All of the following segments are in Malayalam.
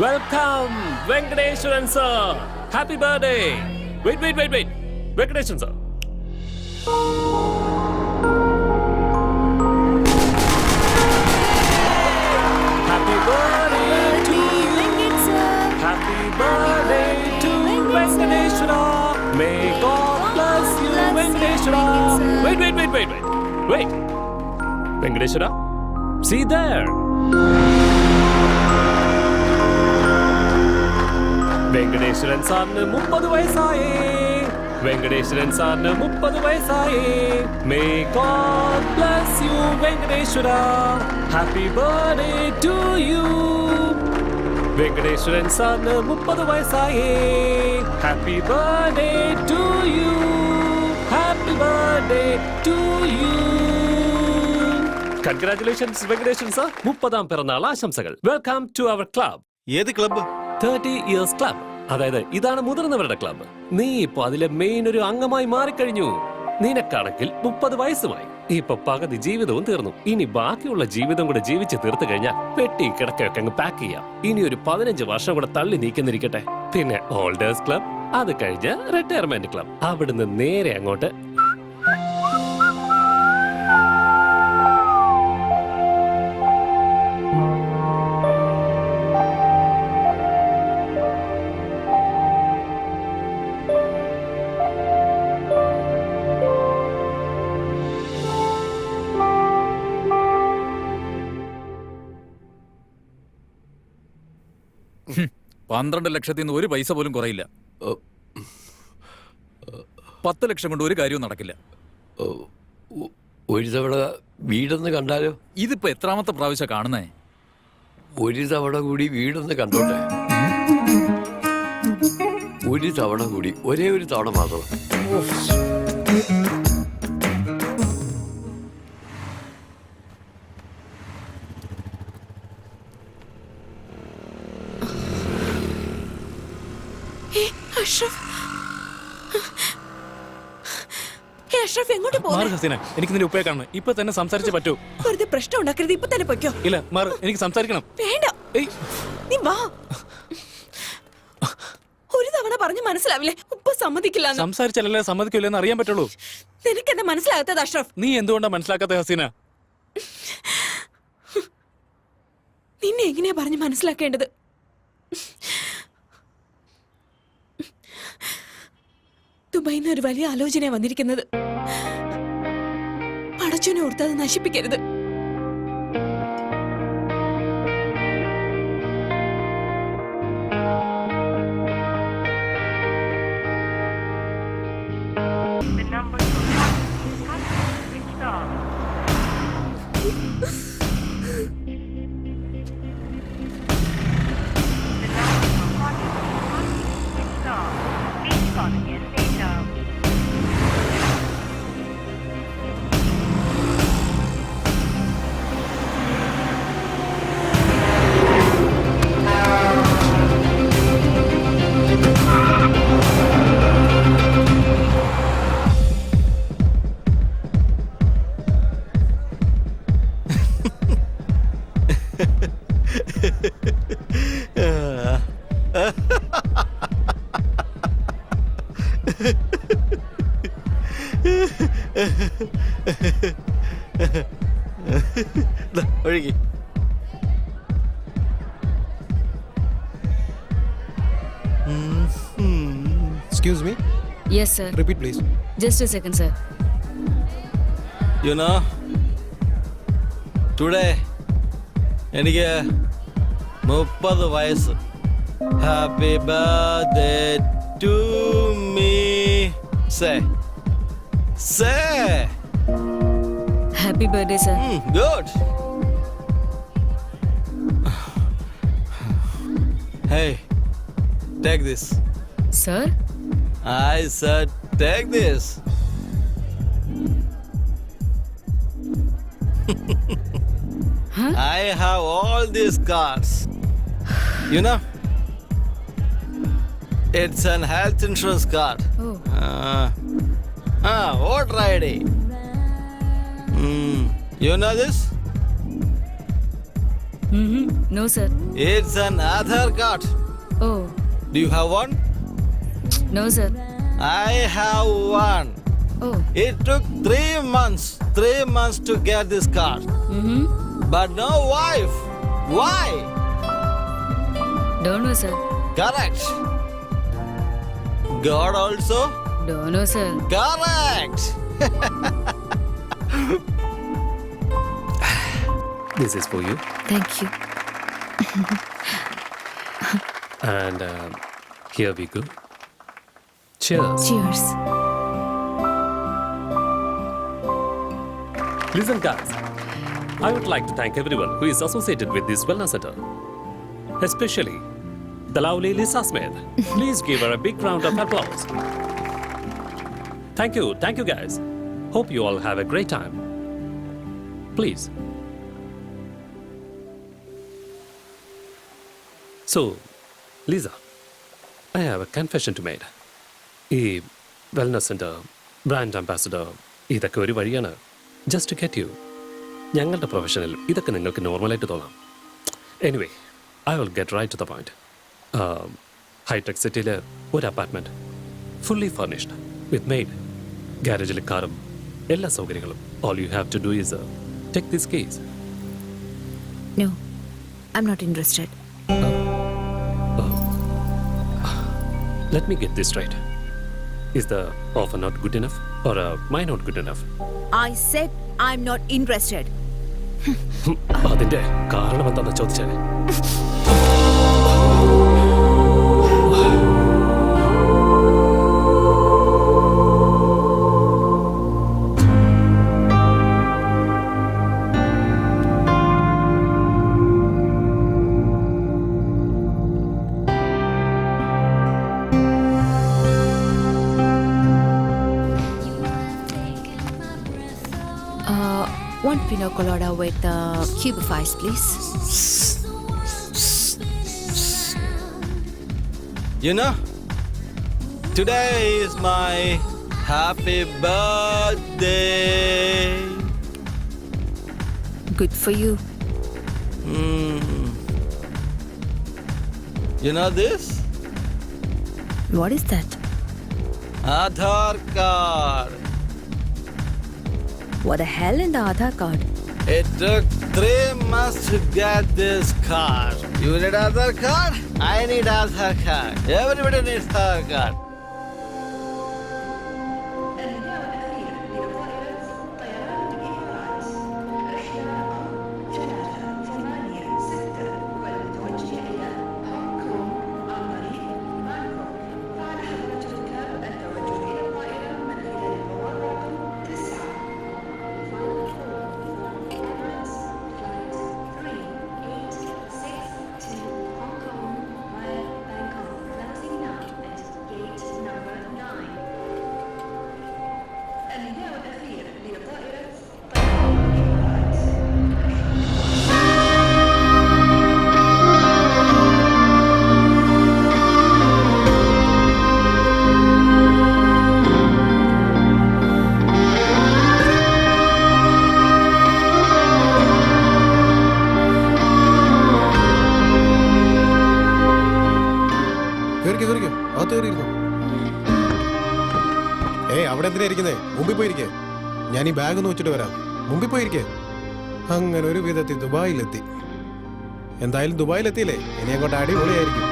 Welcome Venkateswaran sir. Happy birthday. Wait. Venkateswaran sir. Happy birthday to happy birthday to Venkateswara. May God bless you Venkateswara. Wait. Venkateswara, see there. Venkateswaran സാറിന് 30 വയസ്സായി. വെങ്കടേശ്വരൻ സാറിന് 30 വയസ്സായി. May God bless you Venkateswara. Happy birthday to you. Venkateswaran സാറിന് 30 വയസ്സായി. Happy birthday to you. Happy birthday to you. Congratulations Venkateswaran sir. 30ാം പിറന്നാൾ ആശംസകൾ. Welcome to our club. ഏത് ക്ലബ്ബ്? 30 years club. അതായത് ഇതാണ് മുതിർന്നവരുടെ ക്ലബ്ബ്. നീ ഇപ്പൊ അതിലെ മെയിൻ ഒരു അംഗമായി മാറിക്കഴിഞ്ഞു. നിനക്കാണെങ്കിൽ 30 വയസ്സുമായി. ഇപ്പൊ പകുതി ജീവിതവും തീർന്നു. ഇനി ബാക്കിയുള്ള ജീവിതം കൂടെ ജീവിച്ച് തീർത്തു കഴിഞ്ഞാൽ പെട്ടി കിടക്കൊക്കെ അങ്ങ് പാക്ക് ചെയ്യാം. ഇനി ഒരു 15 വർഷം കൂടെ തള്ളി നീക്കുന്നിരിക്കട്ടെ. പിന്നെ ഓൾഡേഴ്സ് ക്ലബ്, അത് കഴിഞ്ഞ് റിട്ടയർമെന്റ് ക്ലബ്, അവിടുന്ന് നേരെ അങ്ങോട്ട്. $12 ലക്ഷത്തിൽ ഒരു പൈസ പോലും കുറയില്ല. 10 ലക്ഷം കൊണ്ട് ഒരു കാര്യവും നടക്കില്ല. ഒരു തവണ വീടൊന്ന് കണ്ടാലോ? ഇതിപ്പോ എത്രാമത്തെ പ്രാവശ്യം കാണുന്നേ? ഒരു തവണ കൂടി വീടൊന്ന് കണ്ടോട്ടെ. ഒരു തവണ കൂടി, ഒരേ ഒരു തവണ മാത്രം. എനിക്ക് നിന്റെ ഉപ്പയെ കാണണം. ഇപ്പൊ തന്നെ സംസാരിച്ചേ പറ്റൂ. വെറുതെ പ്രശ്നം ഉണ്ടാക്കരുത്. ഇപ്പൊ തന്നെ പൊയ്ക്കോ. ഇല്ല മാറ്, എനിക്ക് സംസാരിക്കണം. വേണ്ട, നീ വാ. ഒരു തവണ പറഞ്ഞു മനസ്സിലാവില്ലേ? ഉപ്പ സമ്മതിക്കില്ല. സംസാരിച്ചാലല്ലേ സമ്മതിക്കില്ലെന്ന് അറിയാൻ പറ്റുള്ളൂ. നിനക്ക് എന്നെ മനസ്സിലാകാത്തത് അഷ്റഫ്? നീ എന്തുകൊണ്ടാ മനസ്സിലാക്കാത്ത ഹസീന? നിന്നെ എങ്ങനെയാ പറഞ്ഞു മനസ്സിലാക്കേണ്ടത്? ദുബൈന്ന് ഒരു വലിയ ആലോചന വന്നിരിക്കുന്നത്. പടച്ചോനെ ഓർത്ത് അത് നശിപ്പിക്കരുത്. ഒഴുകി. Excuse me? Yes, sir. Repeat, please. Just a second, sir. You know, today എനിക്ക് 30 വയസ്സ്. Happy birthday to me. Say. Happy birthday, sir. Good. Hey, take this. Sir? I said take this. Huh? I have all these cards. You know, it's an health insurance card. Oh. Voter ID. You know this? No, sir. It's an Aadhaar card. Oh, Do you have one? no, sir. I have one. Oh, It took 3 months to get this card. But no wife. Why? don't know, sir. Correct. God also? Don't know, sir. Correct. This is for you. Thank you. And here we go. Cheers. Cheers. Listen, guys. I would like to thank everyone who is associated with this wellness center, especially the lovely Lisa Smith. Please give her a big round of applause. Thank you, guys. Hope you all have a great time. Please. So, Lisa, I have a confession to make. ഈ വെൽനസ് സെൻറ്റർ ബ്രാൻഡ് അംബാസഡർ ഇതൊക്കെ ഒരു വഴിയാണ് ജസ്റ്റ് ടു ഗെറ്റ് യു. ഞങ്ങളുടെ പ്രൊഫഷനിൽ ഇതൊക്കെ നിങ്ങൾക്ക് നോർമലായിട്ട് തോന്നാം. Anyway I will get right to the point. Hitech സിറ്റിയിൽ ഒരു apartment fully furnished with maid, ഗാരേജിൽ കാറും എല്ലാ സൗകര്യങ്ങളും. All you have to do is take this case. No, I'm not interested. Let me get this straight. Is the offer not good enough or am I not good enough? I said I'm not interested. അതിന്റെ കാരണം എന്താണെന്ന് ചോദിച്ചാൽ One pina colada with cube of ice, please. You know, today is my happy birthday. Good for you. You know this? What is that? Aadhaar card. What the hell in the Aadhaar card? It took 3 months to get this card. You need Aadhaar card? I need Aadhaar card. Everybody needs Aadhaar card. അവിടെ എന്തിനാ ഇരിക്കുന്നേ? മുമ്പിൽ പോയിരിക്കേ. ഞാൻ ഈ ബാഗ് ഒന്ന് വെച്ചിട്ട് വരാം. മുമ്പിൽ പോയിരിക്കേ. അങ്ങനെ ഒരു വിധത്തിൽ ദുബായിലെത്തി. എന്തായാലും ദുബായിലെത്തിയില്ലേ, ഇനി അങ്ങോട്ട് അടിപൊളിയായിരിക്കും.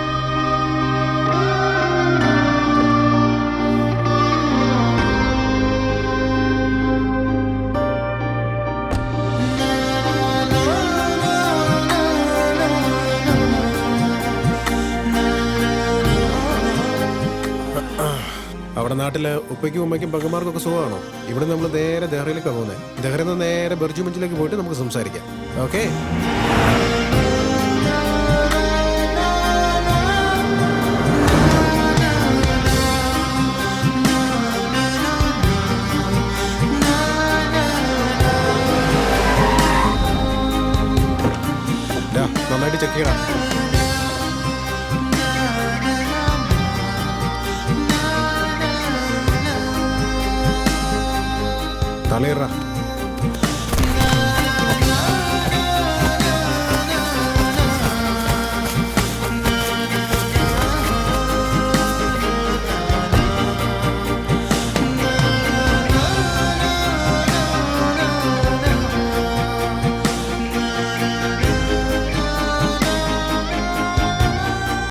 അവിടെ നാട്ടില് ഉപ്പയ്ക്കും ഉമ്മയ്ക്കും പെങ്ങന്മാർക്കൊക്കെ സുഖമാണോ? ഇവിടെ നമ്മൾ നേരെ ദഹ്റയിലേക്കാണ് പോകുന്നത്. ദഹ്റയിൽ നിന്ന് നേരെ ബർജു മഞ്ചിലേക്ക് പോയിട്ട് നമുക്ക് സംസാരിക്കാം. ഓക്കെ? നന്നായിട്ട് ചെക്ക് ചെയ്യണം. തലയിറ